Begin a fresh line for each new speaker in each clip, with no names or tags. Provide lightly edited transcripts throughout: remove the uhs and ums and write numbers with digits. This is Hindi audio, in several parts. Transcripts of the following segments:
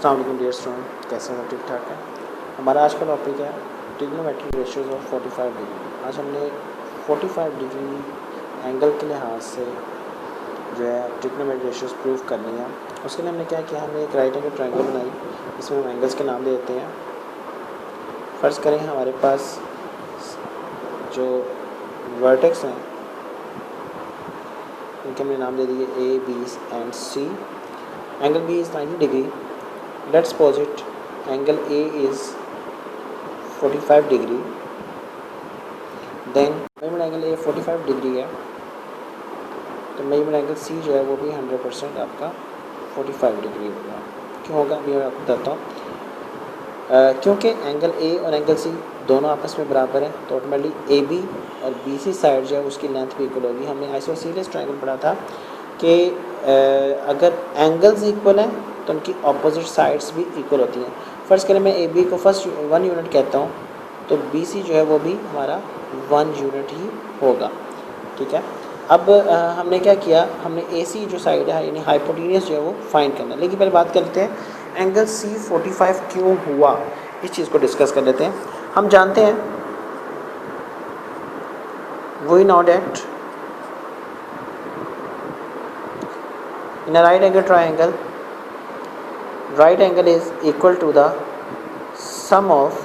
अस्सलाम वालेकुम डियर स्टूडेंट, कैसे हैं? ठीक ठाक है। हमारा आज का टॉपिक है ट्रिग्नोमेट्रिक रेशियोज ऑफ 45 डिग्री। आज हमने 45 डिग्री एंगल के लिहाज से जो है ट्रिग्नोमेट्रिक रेशियोज प्रूव करनी है। उसके लिए हमने क्या किया, हमने एक राइट एंगल ट्रायंगल बनाई, इसमें हम एंगल्स के नाम दे देते हैं। फ़र्ज़ करें हमारे पास जो वर्टेक्स हैं इनके हमने नाम दे दिए A, B and C. Angle B is 90 degree. Let's suppose it angle A is 45 degree. Then measurement angle A 45 degree है, तो measurement angle C जो है वो भी 100% आपका 45 डिग्री होगा। क्यों होगा अभी मैं आपको बताता हूँ। क्योंकि एंगल A और एंगल C दोनों आपस में बराबर हैं, तो ऑटोमेटिकली AB और BC साइड जो है उसकी लेंथ भी इक्वल होगी। हमने आइसोसेलेस ट्रायंगल पढ़ा था कि अगर एंगल्स इक्वल हैं तो उनकी ऑपोजिट साइड्स भी इक्वल होती हैं। फ़र्ज़ करें मैं ए बी को फर्स्ट 1 यूनिट कहता हूँ, तो बी सी जो है वो भी हमारा 1 यूनिट ही होगा। ठीक है। अब हमने क्या किया, हमने ए सी जो साइड है यानी हाइपोटेन्यूस जो है वो फाइंड करना है। लेकिन पहले बात करते हैं एंगल सी 45 क्यों हुआ, इस चीज़ को डिस्कस कर लेते हैं। हम जानते हैं we know that in a right angle triangle right angle is equal to the sum of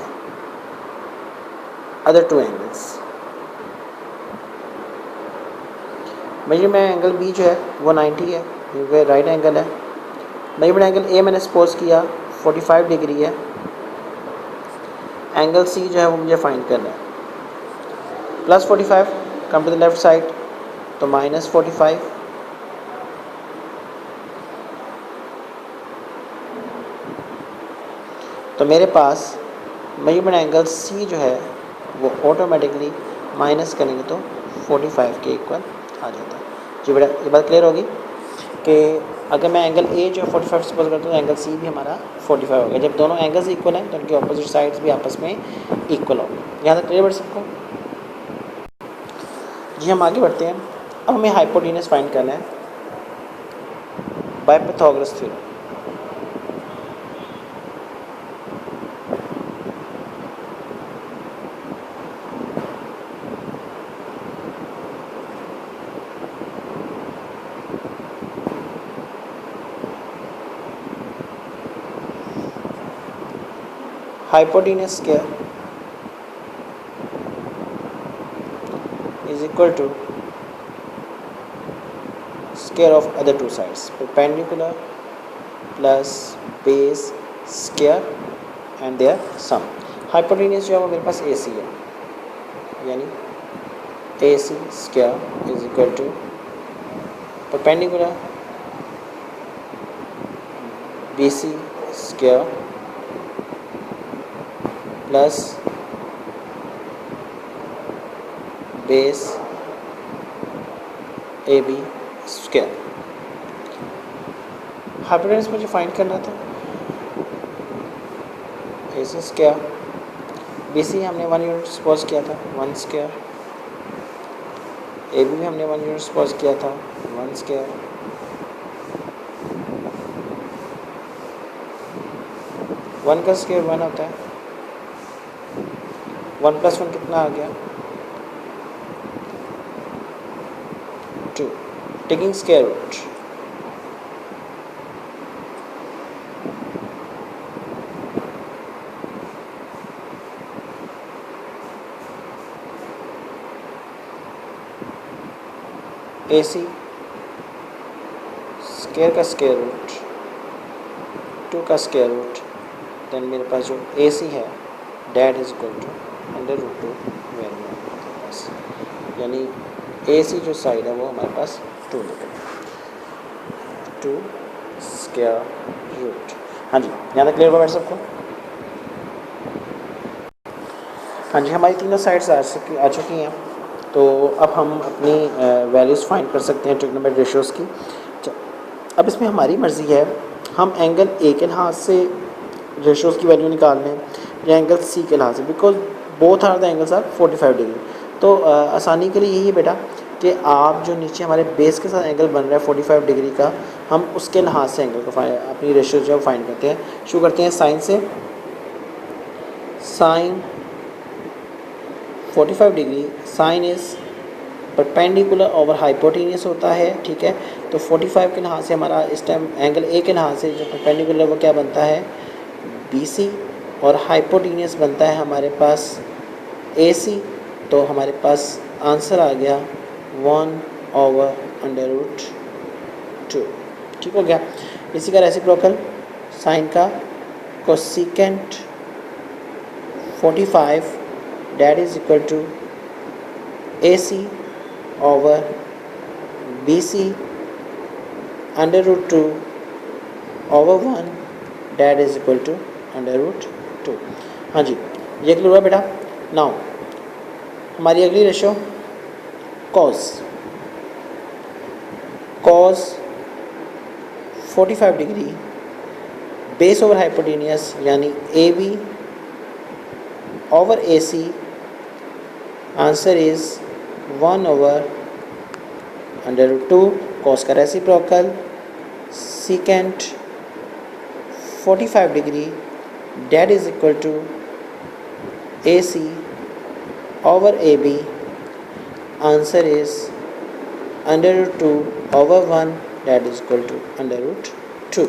other two angles। Measurement angle B जो है वो 90 है क्योंकि राइट एंगल है। मेजरमेंट एंगल A मैंने सपोज किया 45 डिग्री है। एंगल C जो है वो मुझे फाइंड करना है। Plus 45 come to the left side तो माइनस 45। तो मेरे पास मेजरमेंट एंगल C जो है वो ऑटोमेटिकली माइनस करेंगे तो 45 के इक्वल आ जाता है। जी बेटा, ये बात क्लियर होगी कि अगर मैं एंगल A जो है 45 सपोज करता हूँ तो एंगल C भी हमारा 45 हो गया। जब दोनों एंगल्स इक्वल हैं तो उनकी ऑपोजिट साइड्स भी आपस में इक्वल होंगे। यहाँ तक क्लियर बढ़ सबको? जी हम आगे बढ़ते हैं। अब हमें हाइपोटेन्यूस फाइंड करना है by Pythagoras theorem. hypotenuse square is equal to square of other two sides, perpendicular plus base square and their sum। hypotenuse जो है वो मेरे पास AC है, यानी AC square is equal to perpendicular BC square plus base A B square. Hypotenuse मुझे फाइंड करना था। ए सी स्क्वायर, बी सी हमने 1 यूनिट सपोज किया था 1 स्क्वायर, ए बी भी हमने 1 यूनिट सपोज किया था 1 स्क्वायर, 1 का स्क्वायर 1 होता है। 1 + 1 कितना आ गया 2, टेकिंग स्क्वायर रूट। ए सी स्क्वायर का स्क्वायर रूट 2 का स्क्वायर रूट, देन मेरे पास जो ए सी है that is equal to √2 value, यानी ए सी जो साइड है वो हमारे पास 2 स्क्वायर रूट। हाँ जी, यहाँ तक क्लियर हुआ बैठ सबको? हाँ जी, हमारी तीनों साइड्स आ चुकी हैं, तो अब हम अपनी वैल्यूज़ फाइंड कर सकते हैं ट्रिग्नोमेट्रिक रेशियोज़ की। अब इसमें हमारी मर्ज़ी है हम एंगल ए के लिहाज से रेशियोज़ की वैल्यू निकाल लें या एंगल सी के लिहाज से, because both are the angles are 45 degree. तो आसानी के लिए यही बेटा कि आप जो नीचे हमारे बेस के साथ एंगल बन रहा है 45 डिग्री का, हम उसके लिहाज से एंगल को अपनी रेशियो जो फाइंड करते हैं। शुरू करते हैं साइन से। Sine 45 degree, sine is perpendicular over hypotenuse होता है, ठीक है। तो 45 के लिहाज से हमारा इस टाइम एंगल ए के लिहाज से जो परपेंडिकुलर वो क्या बनता है, BC, और हाइपोटेन्यूस बनता है हमारे पास AC। तो हमारे पास आंसर आ गया 1/√2, ठीक हो गया। इसी का रेसिप्रोकल साइन का cosecant 45 that is equal to AC over BC √2 over 1 that is equal to √2। हाँ जी, ये क्लियर हुआ बेटा। नाउ हमारी अगली ratio cos 45 degree base over hypotenuse यानी AB over AC, answer is 1/√2। Cos का reciprocal secant 45 degree that is equal to AC over AB, answer is √2 over 1 that is equal to √2।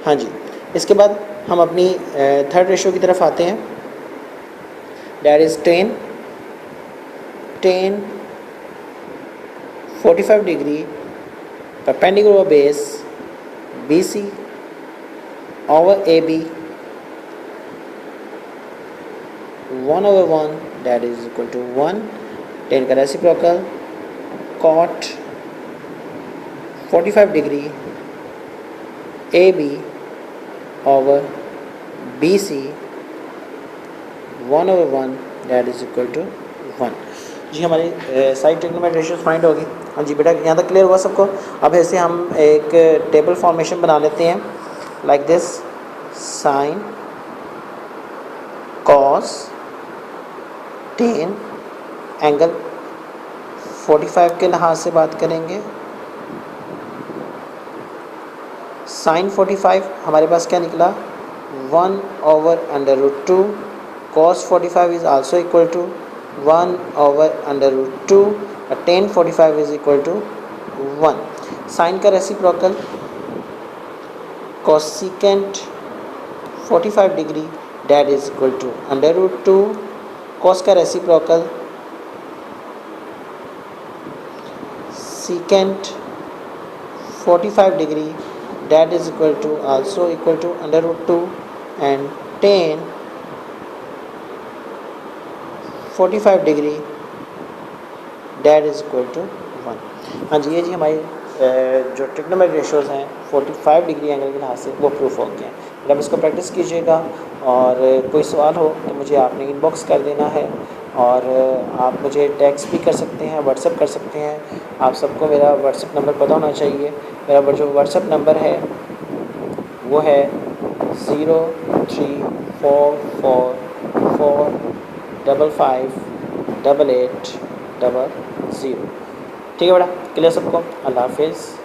हाँ जी, इसके बाद हम अपनी थर्ड रेशो की तरफ आते हैं, that is tan 45 degree perpendicular base BC over AB 1/1 that is equal to 1। tan का reciprocal cot 45 degree AB over BC 1/1 that is equal to 1। जी, हमारी साइड ट्रिग्नोमेट्रिक रेशियोज फाइंड होगी। हाँ जी बेटा, यहाँ तक क्लियर हुआ सबको। अब ऐसे हम एक टेबल फॉर्मेशन बना लेते हैं like this, sine cos tan angle 45 के लिहाज से बात करेंगे। साइन 45 हमारे पास क्या निकला, 1/√2। cos 45 is also equal to 1/√2 और tan 45 is equal to 1। Sine का reciprocal cosecant 45 degree that is equal to √2। cos का reciprocal secant 45 degree that is equal to also equal to √2 and tan 45 degree that is equal to 1। हाँ जी, ये जी हमारी जो ट्रिग्नोमेट्रिक रेशियोज हैं 45 डिग्री एंगल के लिहाज से वो प्रूफ हो गए हैं। जब इसको प्रैक्टिस कीजिएगा और कोई सवाल हो तो मुझे आपने इनबॉक्स कर देना है, और आप मुझे टेक्स्ट भी कर सकते हैं, व्हाट्सएप कर सकते हैं। आप सबको मेरा व्हाट्सएप नंबर पता होना चाहिए। मेरा जो व्हाट्सएप नंबर है वो है 0344455800। ठीक है बेटा, क्लियर सबको। अल्लाह हाफिज़।